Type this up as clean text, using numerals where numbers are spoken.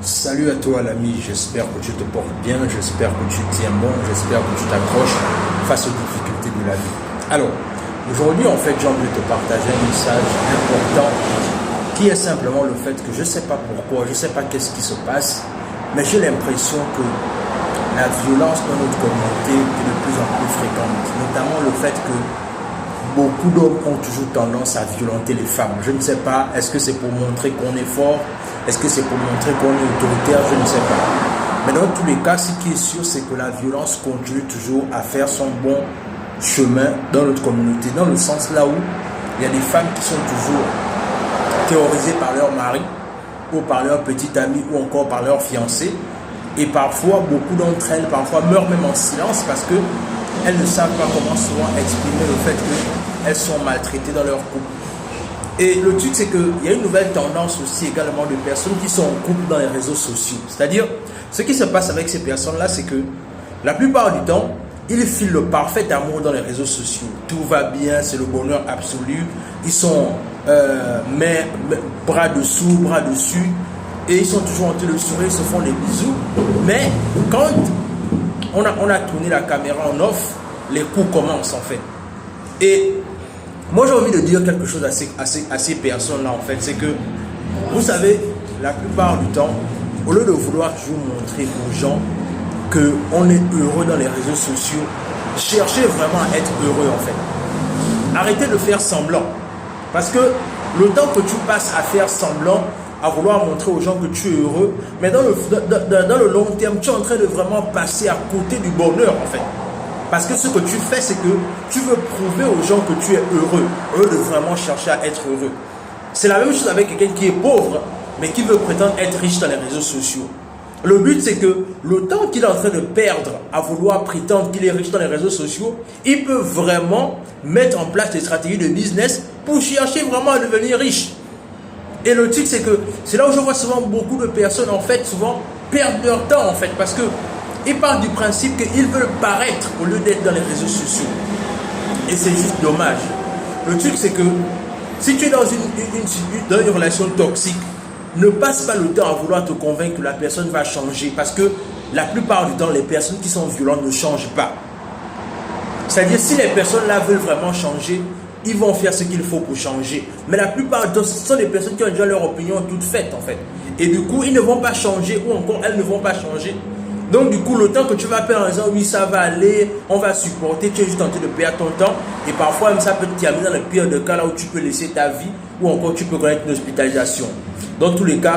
Salut à toi l'ami, j'espère que tu te portes bien, j'espère que tu tiens bon, j'espère que tu t'accroches face aux difficultés de la vie. Alors, aujourd'hui en fait j'ai envie de te partager un message important qui est simplement le fait que je ne sais pas pourquoi, je ne sais pas qu'est-ce qui se passe, mais j'ai l'impression que la violence dans notre communauté est de plus en plus fréquente, notamment le fait que beaucoup d'hommes ont toujours tendance à violenter les femmes. Je ne sais pas, est-ce que c'est pour montrer qu'on est fort? Est-ce que c'est pour montrer qu'on est autoritaire? Je ne sais pas. Mais dans tous les cas, ce qui est sûr, c'est que la violence continue toujours à faire son bon chemin dans notre communauté. Dans le sens là où il y a des femmes qui sont toujours terrorisées par leur mari ou par leur petite amie ou encore par leur fiancé. Et parfois, beaucoup d'entre elles meurent même en silence parce que elles ne savent pas comment souvent exprimer le fait qu'elles sont maltraitées dans leur couple. Et le truc, c'est qu'il y a une nouvelle tendance aussi également de personnes qui sont en couple dans les réseaux sociaux. C'est-à-dire, ce qui se passe avec ces personnes-là, c'est que la plupart du temps, ils filent le parfait amour dans les réseaux sociaux. Tout va bien, c'est le bonheur absolu. Ils sont bras dessous, bras dessus. Et ils sont toujours en train de sourire, ils se font des bisous. Mais quand on a tourné la caméra en off, les coups commencent en fait. Et moi j'ai envie de dire quelque chose à ces personnes-là en fait, c'est que, vous savez, la plupart du temps, au lieu de vouloir toujours montrer aux gens qu'on est heureux dans les réseaux sociaux, cherchez vraiment à être heureux en fait. Arrêtez de faire semblant. Parce que le temps que tu passes à faire semblant, à vouloir montrer aux gens que tu es heureux, mais dans le long terme, tu es en train de vraiment passer à côté du bonheur en fait. Parce que ce que tu fais, c'est que tu veux prouver aux gens que tu es heureux, au lieu de vraiment chercher à être heureux. C'est la même chose avec quelqu'un qui est pauvre, mais qui veut prétendre être riche dans les réseaux sociaux. Le but, c'est que le temps qu'il est en train de perdre à vouloir prétendre qu'il est riche dans les réseaux sociaux, il peut vraiment mettre en place des stratégies de business pour chercher vraiment à devenir riche. Et le truc, c'est que c'est là où je vois souvent beaucoup de personnes, en fait, souvent perdre leur temps, en fait, parce que ils partent du principe qu'ils veulent paraître au lieu d'être dans les réseaux sociaux. Et c'est juste dommage. Le truc, c'est que si tu es dans une relation toxique, ne passe pas le temps à vouloir te convaincre que la personne va changer. Parce que la plupart du temps, les personnes qui sont violentes ne changent pas. C'est-à-dire, si les personnes-là veulent vraiment changer, ils vont faire ce qu'il faut pour changer. Mais la plupart du temps, ce sont des personnes qui ont déjà leur opinion toute faite, en fait. Et du coup, ils ne vont pas changer, ou encore, elles ne vont pas changer. Donc du coup, le temps que tu vas perdre en disant oui, ça va aller, on va supporter, tu es juste en train de perdre ton temps. Et parfois, même ça peut te terminer dans le pire des cas, là où tu peux laisser ta vie ou encore tu peux connaître une hospitalisation. Dans tous les cas,